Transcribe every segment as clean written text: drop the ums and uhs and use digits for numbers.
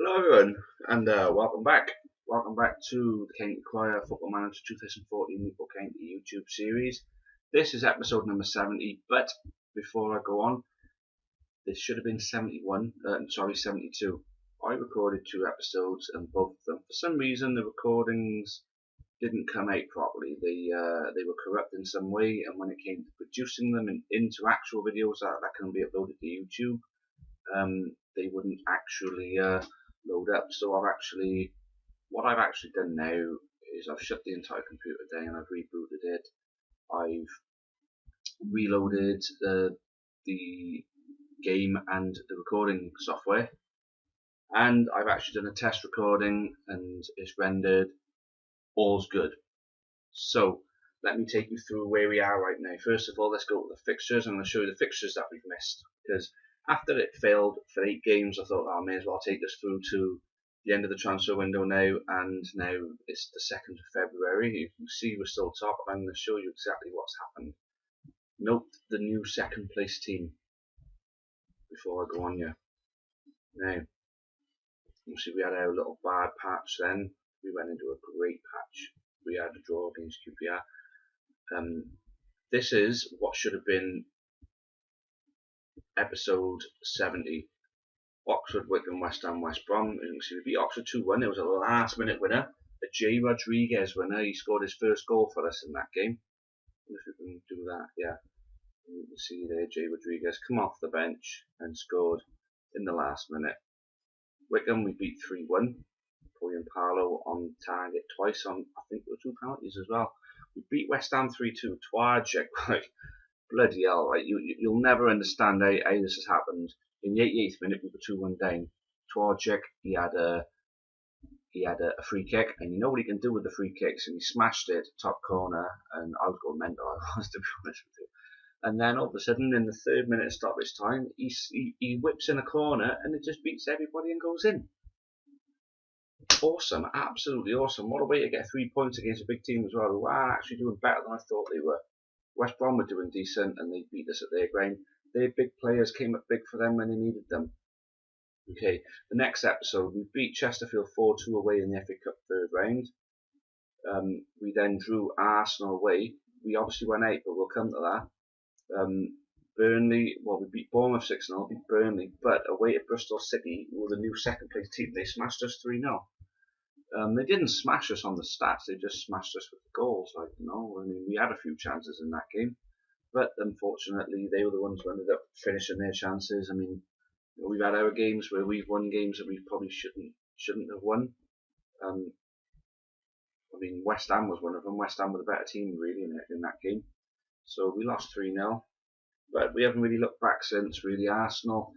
Hello everyone, and welcome back. Welcome back to the County Choir Football Manager 2014 Newport County YouTube series. This is episode number 70, but before I go on, this should have been 72. I recorded 2 episodes and both of them, for some reason, the recordings didn't come out properly. They were corrupt in some way, and when it came to producing them into actual videos that can be uploaded to YouTube, they wouldn't actually load up. So what I've actually done now is I've shut the entire computer down, I've rebooted it, I've reloaded the game and the recording software, and I've actually done a test recording and it's rendered, all's good. So let me take you through where we are right now. First of all, let's go to the fixtures. I'm going to show you the fixtures that we've missed, because after it failed for 8 games, I thought, I may as well take us through to the end of the transfer window now, and now it's the 2nd of February. You can see we're still top. I'm going to show you exactly what's happened. Note the new 2nd place team before I go on here. Now, you see we had our little bad patch then. We went into a great patch. We had a draw against QPR. This is what should have been episode 70. Oxford, Wycombe, West Ham, West Brom. You can see we beat Oxford 2-1. It was a last minute winner. A J. Rodriguez winner. He scored his first goal for us in that game. If we can do that, yeah. You can see there J. Rodriguez come off the bench and scored in the last minute. Wycombe we beat 3-1. Poyan Parlo on target twice on, I think there were 2 penalties as well. We beat West Ham 3-2. Twardzik, right? Bloody hell, right? You'll never understand how this has happened. In the 88th minute, we were 2-1 down. Twardzik, he had a free kick, and you know what he can do with the free kicks, and he smashed it top corner, and I was going mental, I was, to be honest with you. And then all of a sudden, in the 3rd minute of stoppage time, he whips in a corner, and it just beats everybody and goes in. Awesome, absolutely awesome. What a way to get 3 points against a big team as well, who are actually doing better than I thought they were. West Brom were doing decent, and they beat us at their ground. Their big players came up big for them when they needed them. Okay, the next episode, we beat Chesterfield 4-2 away in the FA Cup 3rd round. We then drew Arsenal away. We obviously went out, but we'll come to that. Burnley, well, we beat Bournemouth 6-0, beat Burnley, but away at Bristol City, who were the new 2nd place team, they smashed us 3-0. They didn't smash us on the stats, they just smashed us with the goals. I mean, we had a few chances in that game, but unfortunately they were the ones who ended up finishing their chances. I mean, we've had our games where we've won games that we probably shouldn't have won. I mean, West Ham was one of them. West Ham were the better team really in that game. So we lost 3-0, but we haven't really looked back since. Really, Arsenal,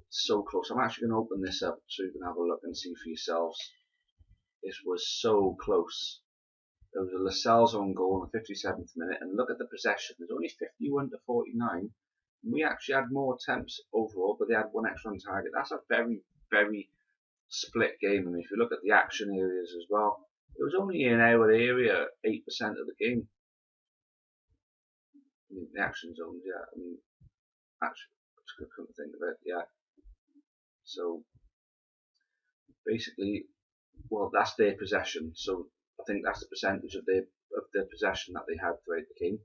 so close. I'm actually going to open this up so you can have a look and see for yourselves. This was so close. There was a Lascelles own goal in the 57th minute, and look at the possession. There's only 51-49. We actually had more attempts overall, but they had 1 extra on target. That's a very, very split game. I mean, if you look at the action areas as well, it was only in our area 8% of the game. I mean, the action zones, yeah. I mean, actually, I couldn't think of it, yeah. So basically, well, that's their possession. So I think that's the percentage of their possession that they had throughout the game.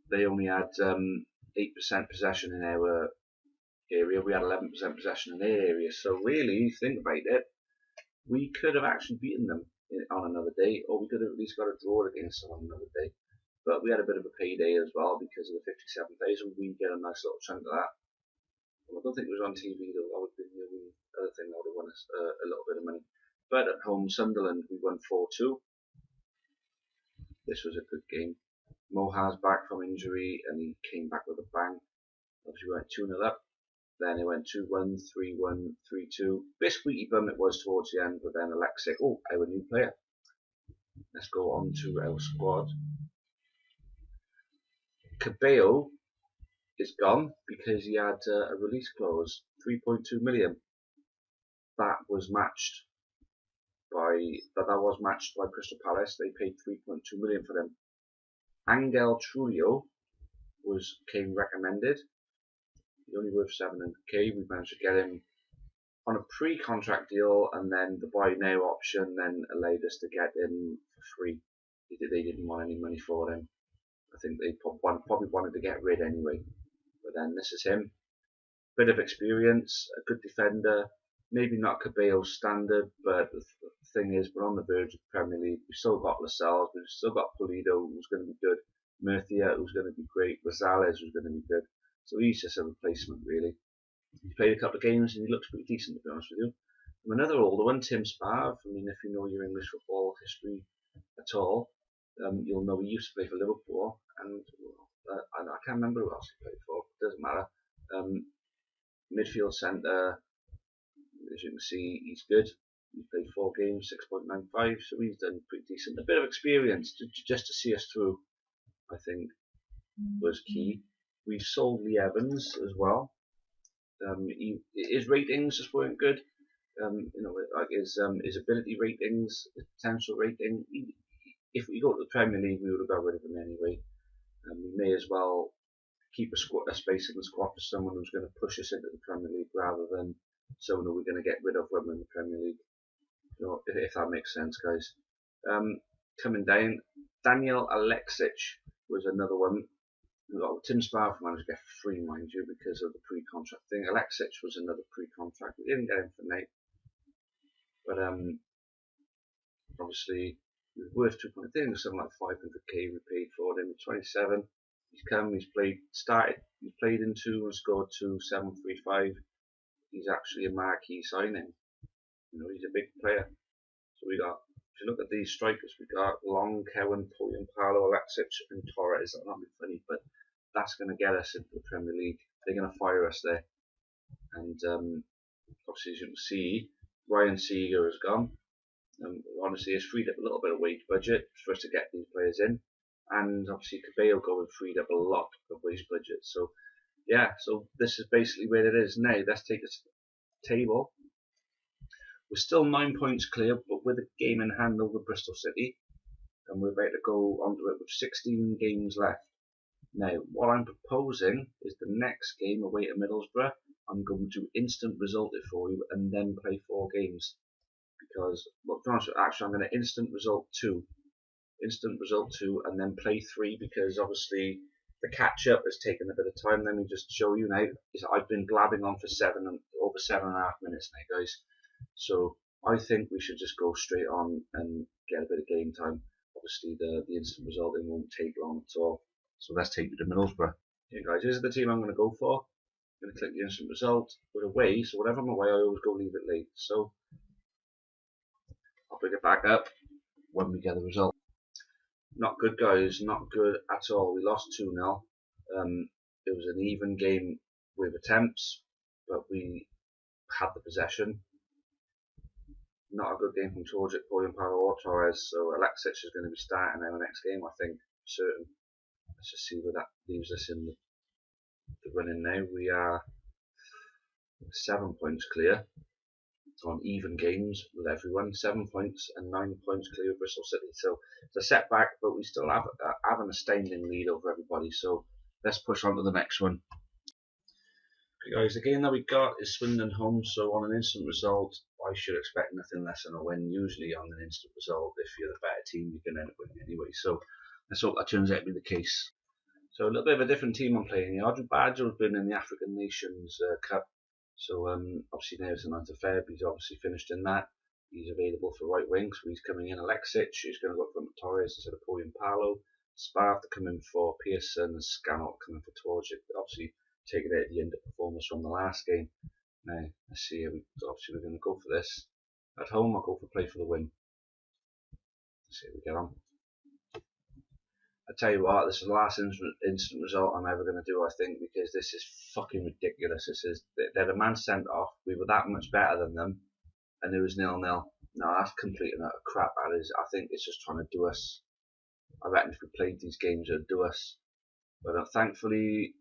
They only had 8% possession in our area. We had 11% possession in their area. So really, if you think about it, we could have actually beaten them on another day, or we could have at least got a draw against them on another day. But we had a bit of a payday as well because of the 57 days, and we get a nice little chunk of that. Well, I don't think it was on TV though. That would be the only other thing that would have won us a little bit of money. But at home, Sunderland, we won 4-2. This was a good game. Moha's back from injury, and he came back with a bang. Obviously, we went 2-0 up. Then it went 2-1, 3-1, 3-2. Bit squeaky bum it was towards the end, but then Alexic, oh, our new player. Let's go on to our squad. Cabello is gone because he had a release clause, 3.2 million. That was matched by Crystal Palace. They paid 3.2 million for him. Angel Trulio came recommended. He only worth 700k. We managed to get him on a pre-contract deal, and then the buy now option then allowed us to get him for free. They didn't want any money for him. I think they probably wanted to get rid anyway. But then this is him. Bit of experience, a good defender, maybe not Cabello's standard, but the thing is, we're on the verge of the Premier League. We've still got Lascelles, we've still got Pulido, who's going to be good, Murcia, who's going to be great, Rosales, who's going to be good. So he's just a replacement, really. He's played a couple of games and he looks pretty decent, to be honest with you. And another older one, Tim Sparv. I mean, if you know your English football history at all, you'll know he used to play for Liverpool, and I can't remember who else he played for. It doesn't matter. Midfield centre, as you can see, he's good. He's played 4 games, 6.95, so he's done pretty decent. A bit of experience just to see us through, I think, was key. We've sold Lee Evans as well. His ratings just weren't good. Like his ability ratings, his potential rating. If we go to the Premier League, we would have got rid of him anyway. We may as well keep a space in the squad for someone who's going to push us into the Premier League rather than someone who we're going to get rid of when we're in the Premier League. If that makes sense, guys. Coming down, Daniel Alexic was another one. We got Tim Sparv managed to get free, mind you, because of the pre-contract thing. Alexic was another pre-contract. We didn't get him for Nate, but obviously he was worth 2.3, something like 500k we paid for him. 27. He's come. He's played in 2 and scored 2, 7.35. He's actually a marquee signing. He's a big player. So we got. If you look at these strikers, we got Long, Cowan, Poyan, Paolo, Alexic, and Torres. That'll not be funny, but that's going to get us into the Premier League. They're going to fire us there. And obviously, as you can see, Ryan Seeger has gone. Honestly, it's freed up a little bit of wage budget for us to get these players in. And obviously, Cabello going freed up a lot of wage budget. So, yeah, so this is basically where it is now. Let's take us to the table. We're still 9 points clear, but with a game in hand over Bristol City. And we're about to go onto it with 16 games left. Now, what I'm proposing is the next game away at Middlesbrough, I'm going to instant result it for you and then play 4 games. Because, well, to be honest, actually, I'm going to instant result 2, and then play 3, because obviously the catch up has taken a bit of time. Let me just show you now. I've been blabbing on for over 7.5 minutes now, guys. So I think we should just go straight on and get a bit of game time. Obviously, the instant result won't take long at all. So let's take you to Middlesbrough. Okay, guys, this is the team I'm going to go for. I'm going to click the instant result. We're away, so whenever I'm away, I always go leave it late. So I'll bring it back up when we get the result. Not good, guys. Not good at all. We lost 2-0. It was an even game with attempts, but we had the possession. Not a good game from Torjic, Poyan, Paolo, or Torres. So Alexic is going to be starting our next game, I think, for certain. Let's just see where that leaves us in the running now. We are 7 points clear on even games with everyone. 7 points and 9 points clear of Bristol City. So it's a setback, but we still have an astounding lead over everybody. So let's push on to the next one. Okay, guys, the game that we got is Swindon home. So on an instant result, I should expect nothing less than a win. Usually on an instant result, if you're the better team, you can end up winning anyway. So let's hope that turns out to be the case. So a little bit of a different team I'm playing here. Audrey Badger has been in the African Nations Cup. So obviously now it's the 9th of Feb. He's obviously finished in that. He's available for right wing, so he's coming in. Alexic, he's going to go from Torres instead of Poyan, Paolo. Sparv to come in for Pearson, and Scannell coming for Torjic. Obviously taking out the underperformance from the last game. Now let's see. Obviously we're going to go for this. At home, I'll go for play for the win. Let's see how we get on. I tell you what, this is the last instant result I'm ever going to do, I think, because this is fucking ridiculous. They're a man sent off. We were that much better than them, and it was 0-0. No, that's complete and utter crap. That is. I think it's just trying to do us. I reckon if we played these games, it'd do us. But thankfully,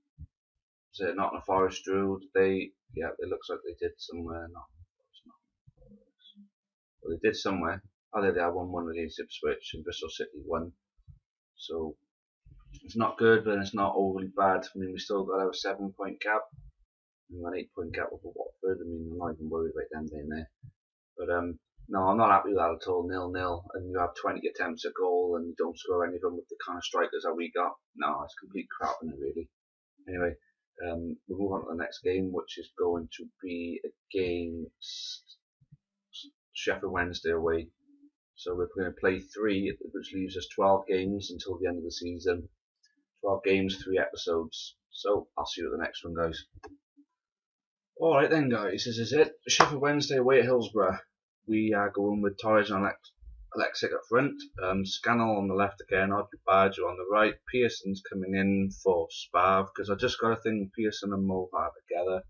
was it Nottingham Forest drew? Yeah, it looks like they did somewhere. Well, they did somewhere. Oh, they had 1-1 against Ipswich, and Bristol City won. So it's not good, but it's not overly bad. I mean, we still got our 7 point gap. We got an 8 point gap with Watford. I mean, I'm not even worried about them being there. But no, I'm not happy with that at all. 0-0, and you have 20 attempts at goal and you don't score any of them with the kind of strikers that we got. No, it's complete crap in it, really. Anyway, we'll move on to the next game, which is going to be against Sheffield Wednesday away. So we're going to play 3, which leaves us 12 games until the end of the season. 12 games, 3 episodes. So I'll see you at the next one, guys. Alright then, guys, this is it. Sheffield Wednesday away at Hillsborough. We are going with Torres and Alexic up front. Scannell on the left again, Badger on the right. Pearson's coming in for Spav, because I just got a thing Pearson and Moha together.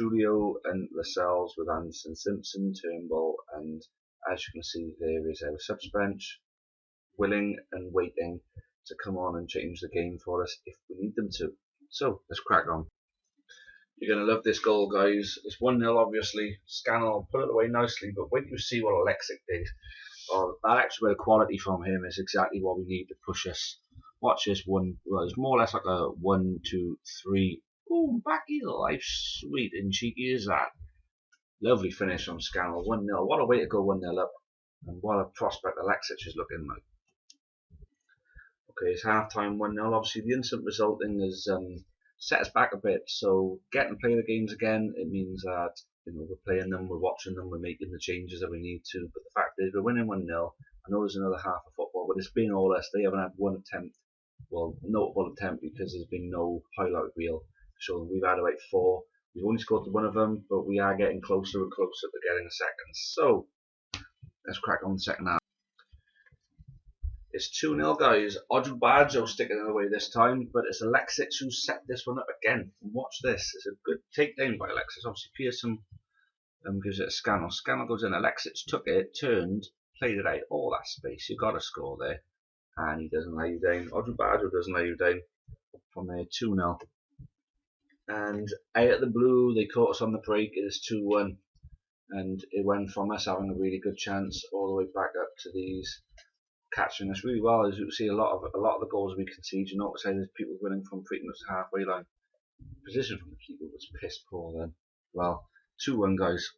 Trulio and Lascelles with Anderson, Simpson, Turnbull, and as you can see there is our subs bench, willing and waiting to come on and change the game for us if we need them to. So let's crack on. You're going to love this goal, guys. It's 1-0 obviously. Scannell put it away nicely, but wait till you see what Alexic did. Oh, that extra bit of quality from him is exactly what we need to push us. Watch this one. Well, it's more or less like a 1, 2, 3. Boom, back heel. Life sweet and cheeky is that. Lovely finish from Scannell. 1-0. What a way to go 1-0 up. And what a prospect Alexic is looking like. Okay, it's half time 1-0. Obviously, the instant resulting has set us back a bit. So, getting to play the games again, it means that we're playing them, we're watching them, we're making the changes that we need to. But the fact is, we're winning 1-0. I know there's another half of football, but it's been all us. They haven't had one attempt, well, notable attempt, because there's been no highlight reel. So we've had about 4. We've only scored one of them, but we are getting closer and closer to getting a second. So, let's crack on the second half. It's 2-0, guys. Badger sticking it away this time, but it's Alexis who set this one up again. And watch this. It's a good takedown by Alexis. Obviously, Pearson gives it a Scannell. Scannell goes in. Alexis took it, turned, played it out. All that space. You've got to score there. And he doesn't lay you down. Badger doesn't lay you down. From there, 2-0. And out of the blue, they caught us on the break. It is 2-1. And it went from us having a really good chance all the way back up to these catching us really well. As you can see, a lot of the goals we concede, you notice how there's people winning from pretty much the halfway line. Position from the keeper was piss poor then. Well, 2-1, guys.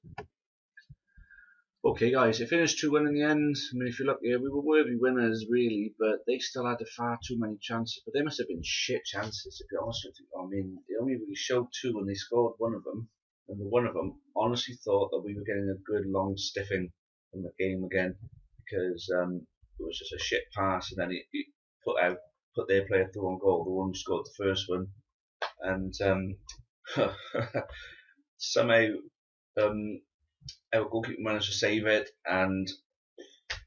Okay, guys, it finished 2-1 in the end. I mean, if you look here, we were worthy winners, really, but they still had far too many chances. But they must have been shit chances, to be honest with you. I mean, they only really showed 2 and they scored one of them. And the one of them honestly thought that we were getting a good long stiffing from the game again, because it was just a shit pass, and then he put their player through on goal, the one who scored the first one, and somehow our goalkeeper managed to save it, and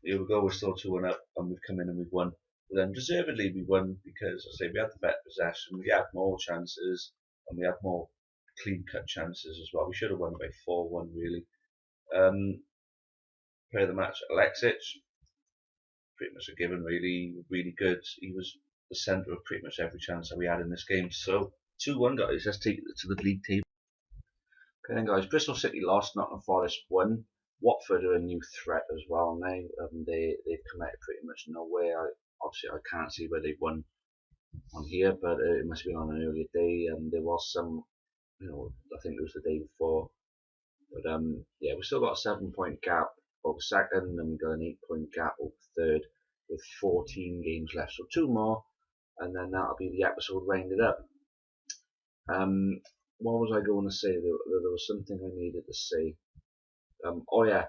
here we go, we're still 2-1 up, and we've come in and we've won. But then deservedly we won, because I say we had the better possession, we had more chances, and we had more clean-cut chances as well. We should have won by 4-1 really. Player of the match, Alexis. Pretty much a given, really, really good. He was the centre of pretty much every chance that we had in this game. So 2-1, guys. Let's take it to the league table. Okay, then, guys. Bristol City lost. Nottingham Forest won. Watford are a new threat as well now. They've come out of pretty much nowhere. Obviously, I can't see where they've won on here, but it must be on an earlier day. There was some, I think it was the day before. But yeah, we've still got a 7-point gap over second, and we've got an 8-point gap over third with 14 games left. So 2 more, and then that'll be the episode rounded up. What was I going to say? There was something I needed to say. Oh yeah,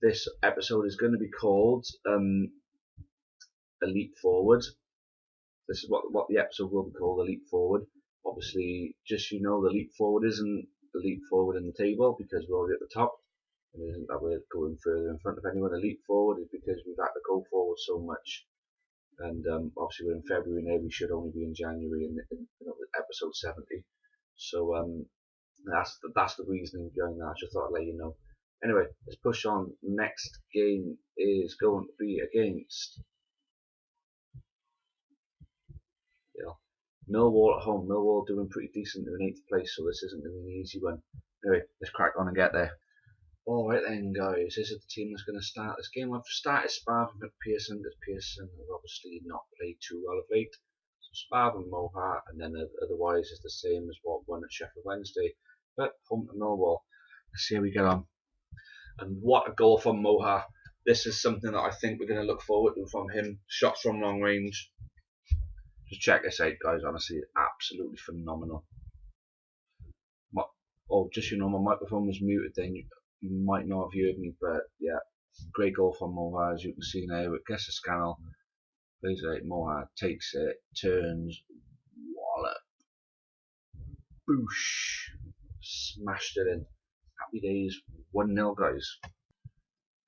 this episode is going to be called Elite Forward. This is what the episode will be called, Elite Forward. Obviously, just the Elite Forward isn't Elite Forward in the table, because we're already at the top. It isn't that we're going further in front of anyone. Elite Forward is because we've had to go forward so much, and obviously we're in February now. We should only be in January in episode 70. So that's the reasoning behind that. I just thought I'd let you know. Anyway, let's push on. Next game is going to be against Millwall at home. Millwall doing pretty decent. They're in 8th place, so this isn't going to be an easy one. Anyway, let's crack on and get there. Alright then, guys, this is the team that's going to start this game. I've started Spav with Pearson, because Pearson has obviously not played too well of late. So Spav and Moha, and then otherwise it's the same as what won at Sheffield Wednesday. But home to Millwall. Let's see how we get on. And what a goal from Moha. This is something that I think we're going to look forward to from him. Shots from long range. Just check this out, guys. Honestly, absolutely phenomenal. Oh, just my microphone was muted then. You might not have heard me, but yeah, great goal from Moha, as you can see now. It gets a Scannell. Plays it out. Moha takes it, turns, wallop, boosh, smashed it in. Happy days, 1-0, guys.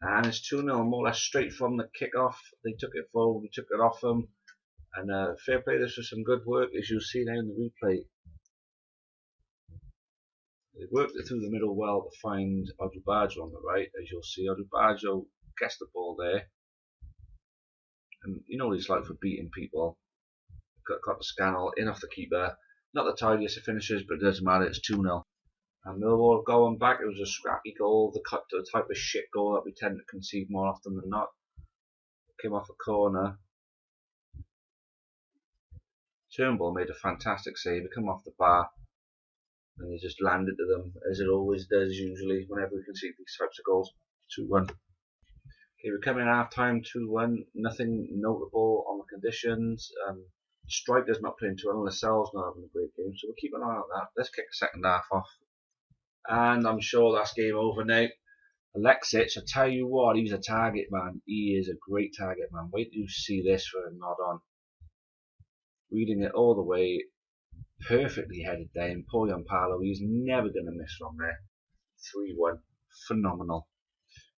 And it's 2-0, more or less straight from the kick-off. They took it forward, we took it off them. And fair play, this was some good work, as you'll see now in the replay. They worked it through the middle well to find Odubajo on the right, as you'll see. Odubajo gets the ball there. And you know what he's like for beating people. Got the Scannell in off the keeper. Not the tidiest of finishes, but it doesn't matter, it's 2-0. And Millwall going back, it was a scrappy goal, the type of shit goal that we tend to concede more often than not. Came off a corner. Turnbull made a fantastic save, it came off the bar. And it just landed to them, as it always does usually, whenever we concede these types of goals. 2-1. Okay, we're coming in half time, 2-1. Nothing notable on the conditions. Striker's not playing too well, and Lascelles not having a great game, so we'll keep an eye on that. Let's kick the second half off. And I'm sure that's game over now. Alexic, I tell you what, he's a target man. He is a great target man. Wait till you see this for a nod on. Reading it all the way. Perfectly headed down. Poyampalo, he's never going to miss from there. 3-1. Phenomenal.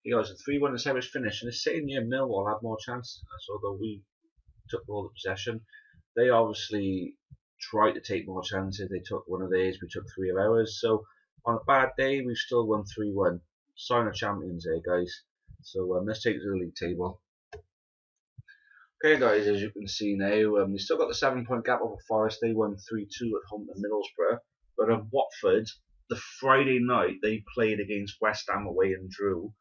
He goes a 3-1 and Sarah's finish. And it's sitting near Millwall had more chance. Although we took all the possession. They obviously tried to take more chances. They took one of theirs. We took 3 of ours. So on a bad day, we've still won 3-1. Sign of champions there, guys. So let's take it to the league table. Okay, guys, as you can see now, we still got the 7-point gap over Forest. They won 3-2 at home to Middlesbrough. But at Watford, the Friday night, they played against West Ham away and drew.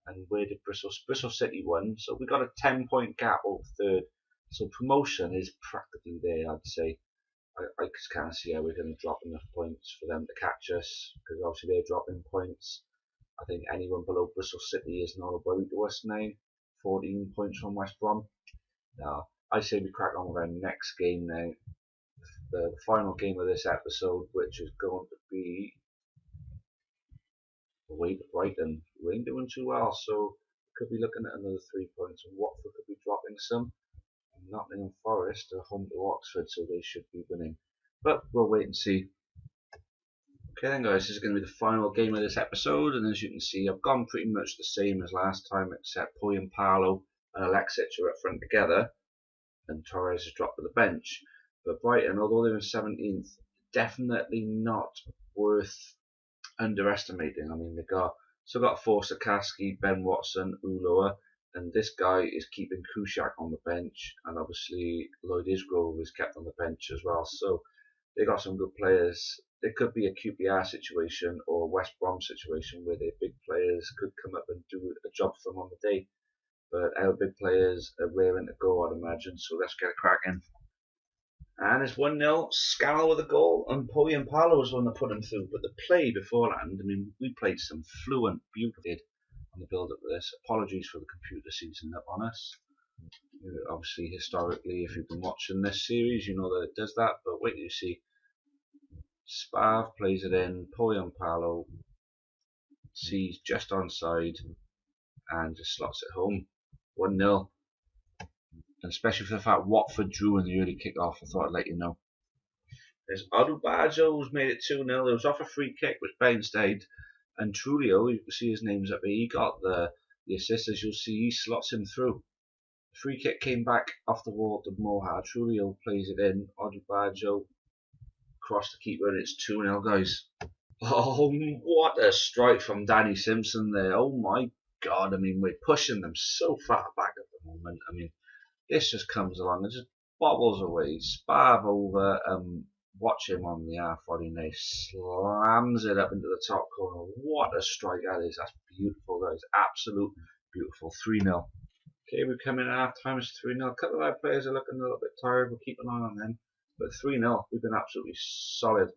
And where did Bristol City won? So we got a 10-point gap over third. So promotion is practically there, I'd say. I just can't see how we're going to drop enough points for them to catch us, because obviously they're dropping points. I think anyone below Bristol City is not a worry to us now. 14 points from West Brom. Now, I say we crack on with our next game now. The final game of this episode, which is going to be away to Brighton. We ain't doing too well, so we could be looking at another 3 points. And Watford could be dropping some. Nottingham Forest are home to Oxford, so they should be winning. But we'll wait and see. Okay then, guys, this is going to be the final game of this episode, and as you can see, I've gone pretty much the same as last time, except Poyampalo and Alexic are up front together, and Torres has dropped to the bench. But Brighton, although they're in 17th, definitely not worth underestimating. I mean, they still got Forsakaski, Ben Watson, Ulloa. And this guy is keeping Kushak on the bench, and obviously Lloyd Isgrove is kept on the bench as well. So they got some good players. It could be a QPR situation or a West Brom situation where their big players could come up and do a job for them on the day. But our big players are raring to go, I'd imagine. So let's get a crack in. And it's 1-0. Scannell with a goal, and Poyampalo was the one that put him through. But the play beforehand, I mean, we played some fluent, beautiful on the build up of this. Apologies for the computer seizing up on us. Obviously, historically, if you've been watching this series, you know that it does that. But wait till you see. Spav plays it in. Poyampalo sees just onside and just slots it home. 1-0. And especially for the fact Watford drew in the early kick-off, I thought I'd let you know. There's Odubajo who's made it 2-0. It was off a free kick, which bounced out. And Trulio, you can see his name's up here, he got the assist. As you'll see, he slots him through. The free kick came back off the wall to Moha. Trulio plays it in. Odubajo crossed the keeper, and it's 2-0, guys. Oh, what a strike from Danny Simpson there. Oh my God, I mean, we're pushing them so far back at the moment. I mean, this just comes along and just bobbles away. Spav over, watch him on the half volley now, slams it up into the top corner. What a strike that is. That's beautiful, guys. Absolute beautiful. 3-0. Okay, we come in at half time. It's 3-0. A couple of our players are looking a little bit tired. We'll keep an eye on them. But 3-0. We've been absolutely solid.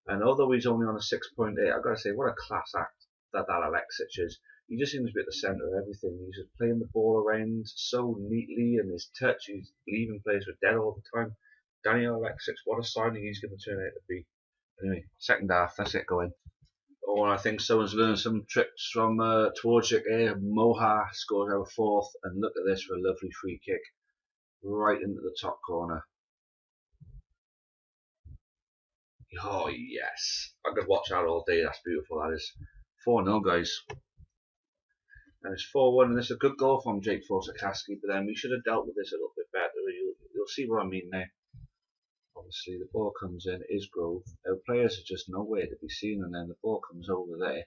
And although he's only on a 6.8, I've got to say, what a class act that Alexic is. He just seems to be at the centre of everything. He's just playing the ball around so neatly, and his touch, he's leaving players with dead all the time. Daniel Alexic, what a signing he's going to turn out to be. Anyway, second half, let's get going. Oh, and I think someone's learned some tricks from Twardzik here. Moha scores our fourth, and look at this for a lovely free kick right into the top corner. Oh yes, I could watch that all day. That's beautiful. That is 4-0, guys, and it's 4-1. And this is a good goal from Jake Forsakaski, but then we should have dealt with this a little bit better. You'll see what I mean now. Obviously, the ball comes in, is Grove. Our players are just nowhere to be seen, and then the ball comes over there.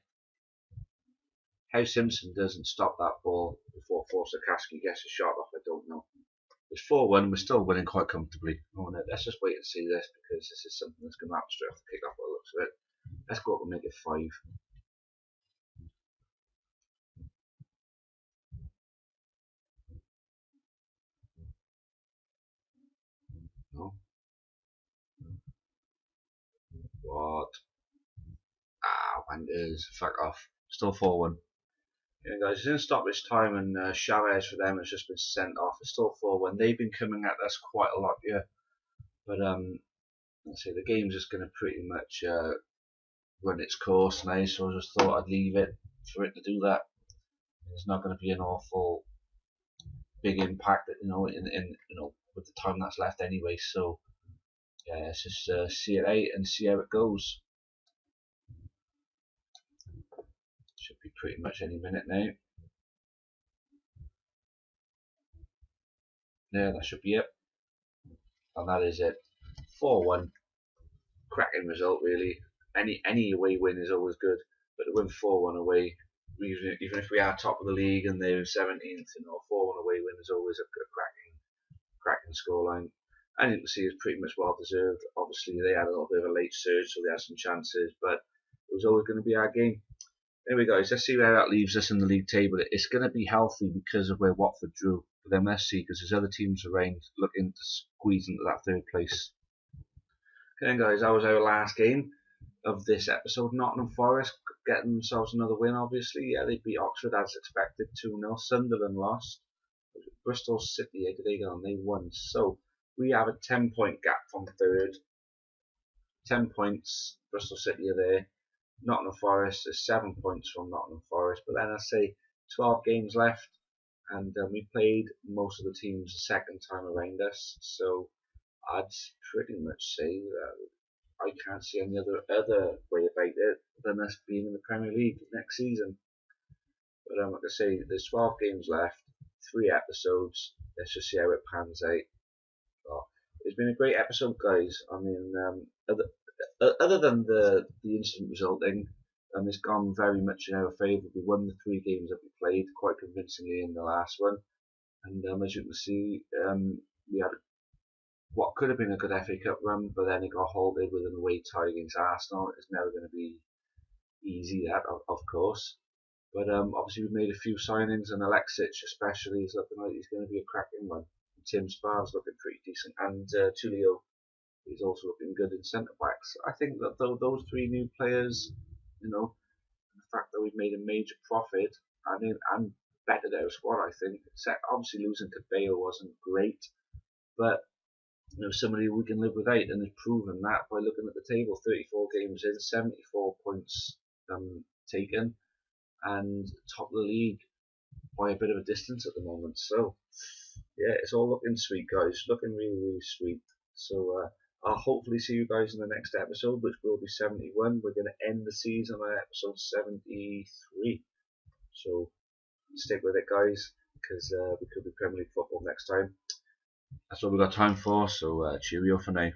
How Simpson doesn't stop that ball before Forsakaski gets a shot off, I don't know. It's 4-1, we're still winning quite comfortably. Oh, no, let's just wait and see this, because this is something that's going to happen straight off the kick off by the looks of it. Let's go up and make it 5. No. What? Ah, wankers. Fuck off. Still 4-1. Yeah, guys, it's in stoppage time, and Chavez for them has just been sent off. It's still 4-1. They've been coming at us quite a lot here. But, let's see, the game's just going to pretty much run its course now, so I just thought I'd leave it for it to do that. There's not going to be an awful big impact, in with the time that's left anyway. So yeah, let's just see it out and see how it goes. Should be pretty much any minute now. Yeah, that should be it, and that is it. 4-1, cracking result really. Any away win is always good, but to win 4-1 away, even if we are top of the league and they're 17th, 4-1 away win is always a cracking scoreline. And you can see it's pretty much well deserved. Obviously, they had a little bit of a late surge, so they had some chances, but it was always going to be our game. Anyway, guys, let's see where that leaves us in the league table. It's going to be healthy because of where Watford drew. But then let's see, because there's other teams around looking to squeeze into that third place. Okay, then, guys, that was our last game of this episode. Nottingham Forest getting themselves another win, obviously. Yeah, they beat Oxford as expected, 2-0. Sunderland lost. Bristol City, how did they go on? They won. So we have a 10-point gap from third. 10 points, Bristol City are there. Nottingham Forest is 7 points from Nottingham Forest. But then I say 12 games left, and we played most of the teams the second time around us. So I'd pretty much say that I can't see any other way about it than us being in the Premier League next season. But like I say, there's 12 games left, 3 episodes. Let's just see how it pans out. Well, it's been a great episode, guys. I mean, other than the instant resulting, it's gone very much in our favour. We won the 3 games that we played quite convincingly in the last one, and as you can see, we had what could have been a good FA Cup run, but then it got halted with an away tie against Arsenal. It's never going to be easy, that of course. But obviously we made a few signings, and Alexic especially is looking like he's going to be a cracking one. Tim Spar's looking pretty decent, and Tulio is also looking good in centre backs. I think that those 3 new players, the fact that we've made a major profit and bettered our squad, I think. Obviously losing Cabello wasn't great, but somebody we can live without, and has proven that by looking at the table. 34 games in, 74 points taken, and top of the league by a bit of a distance at the moment. So yeah, it's all looking sweet, guys. Looking really, really sweet. So I'll hopefully see you guys in the next episode, which will be 71. We're going to end the season on episode 73. So stick with it, guys, because we could be Premier League football next time. That's all we've got time for, so cheerio for now.